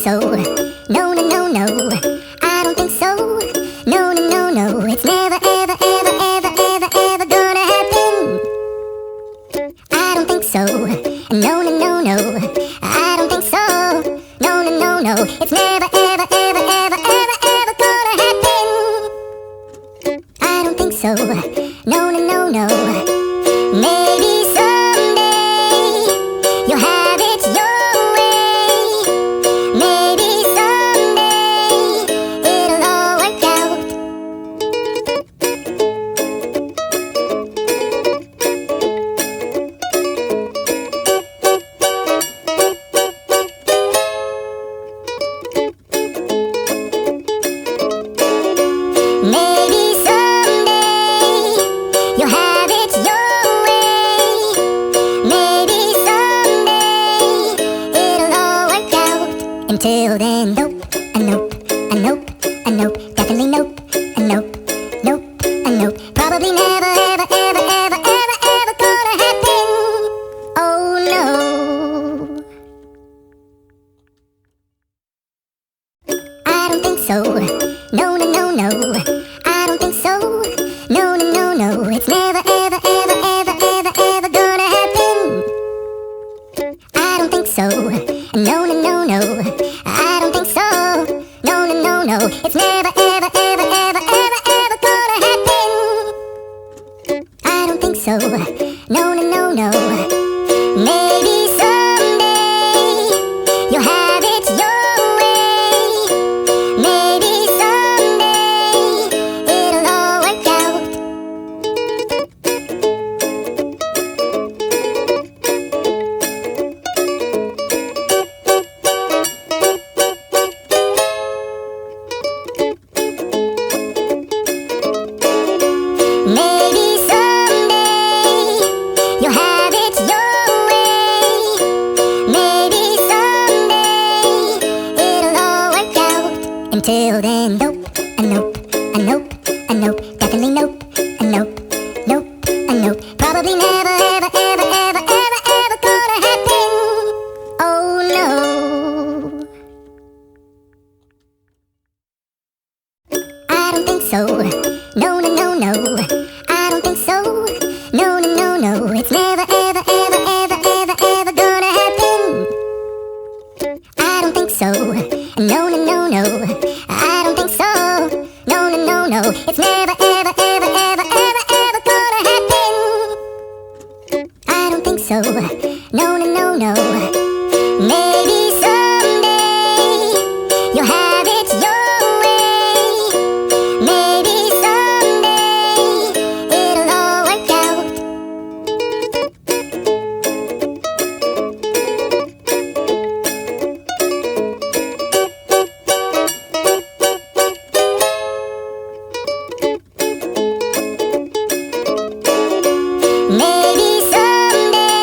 so. No, no, no, no. I don't think so. No, no, no, no. It's never, ever, ever, ever, ever, ever gonna happen. I don't think so. No, no, no, no. I don't think so. No, no, no, no. It's never, ever, ever, ever, ever, ever gonna happen. I don't think so. No, no, no, no. Maybe someday you'll have it your way. Maybe someday it'll all work out. Maybe someday you'll have it your way. Maybe someday it'll all work out. Until then, nope, nope, nope, nope, definitely nope, nope, nope, nope. Probably never, ever, ever, ever, ever, ever gonna happen. Oh no. I don't think so. No, no, no, no. I don't think so. No, no, no, no. It's never, ever, ever, ever, ever, ever gonna happen. I don't think so. No, no, no, no. I don't think so. No, no, no, no. It's never, ever, ever, ever, ever, ever gonna happen. I don't think so. No, no, no, no. Maybe someday you'll have it your way. Maybe someday it'll all work out. Maybe someday you'll have it your way. Maybe someday it'll all work out. Until then, nope, nope, nope, nope, definitely nope, nope, nope, nope. Probably never, ever, ever, ever, ever, ever gonna happen. Oh no. I don't think so. No, no, no, no. I don't think so. No, no, no, no. It's never, ever, ever, ever, ever, ever gonna happen. I don't think so. No, no, no, no. I don't think so. No, no, no, no. It's never, ever, ever, ever, ever, ever gonna happen. I don't think so. No, no, no, no. Maybe someday you'll have it your way. Maybe someday it'll all work out. Maybe someday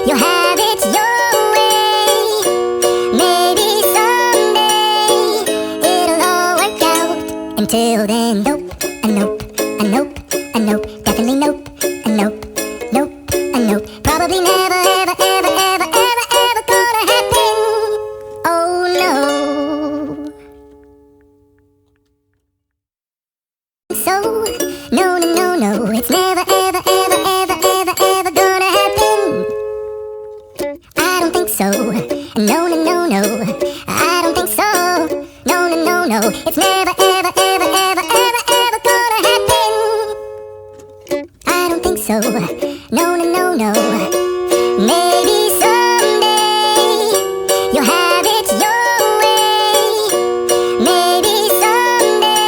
you'll have it your way. Maybe someday it'll all work out. Until then, nope, nope, nope, nope, definitely nope, nope, nope, nope. Probably never, ever, ever, ever, ever, ever gonna happen. Oh no. So, no, no, no, no. It's never, ever, ever, ever, ever, ever gonna happen. I don't think so. No, no, no, no. I don't think so. No, no, no, no. It's never, ever, ever, ever, ever, ever gonna happen. I don't think so. No, no, no, no. Maybe someday you'll have it your way. Maybe someday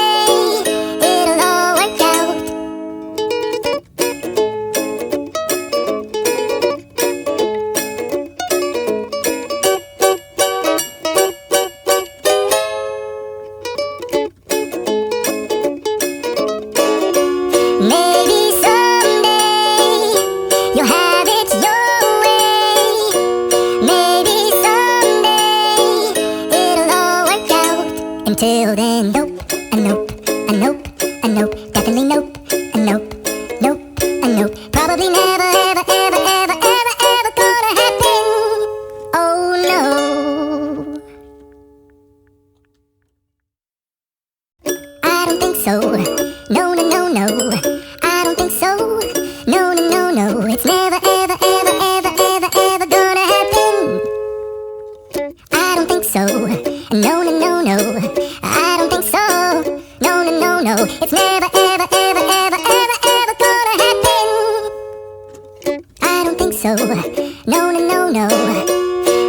it'll all work out. Maybe someday you'll have it your way. Maybe someday it'll all work out. Until then, nope, nope, nope, nope, definitely nope, nope, nope, nope. Probably never, ever, ever, ever, ever, ever gonna happen. Oh no. so. No, no, no, no. I don't think so. No, no, no, no. It's never, ever, ever, ever, ever, ever gonna happen. I don't think so. No, no, no, no. I don't think so. No, no, no, no. It's never, ever, ever, ever, ever, ever gonna happen. I don't think so. No, no, no, no.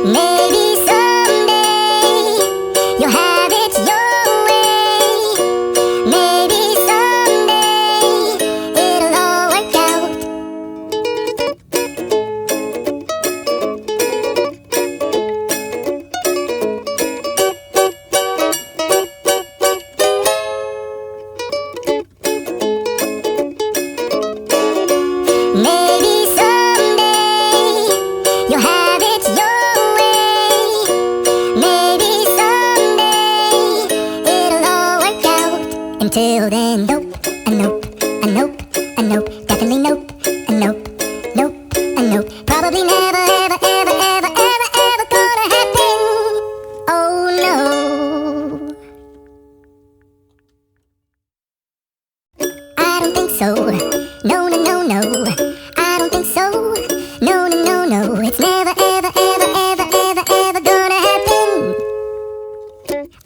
Maybe someday you'll have it your way. Maybe someday it'll all work out. Maybe someday you'll have it your way. Maybe someday it'll all work out. Until then, nope, a nope, a nope, a nope, definitely nope, a nope, nope, a nope. Probably never, ever, ever, ever, ever, ever gonna happen. Oh no. I don't think so. No, no, no, no. I don't think so. No, no, no, no. It's never, ever, ever, ever, ever, ever gonna happen.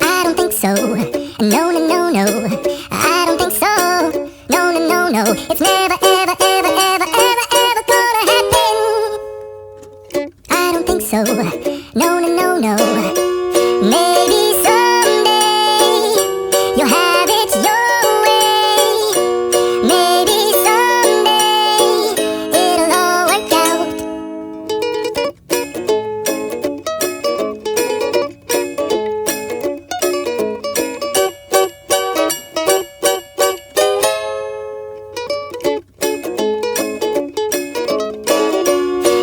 I don't think so. No, no, no, no. I don't think so. No, no, no, no. It's never, ever, ever, ever, ever, ever gonna happen. I don't think so. No, no, no, no. Maybe someday you'll have it your way. Maybe someday it'll all work out.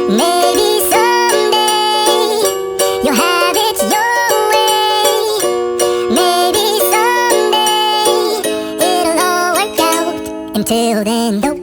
Maybe someday you'll have it your way. Maybe someday it'll all work out. Until then, don't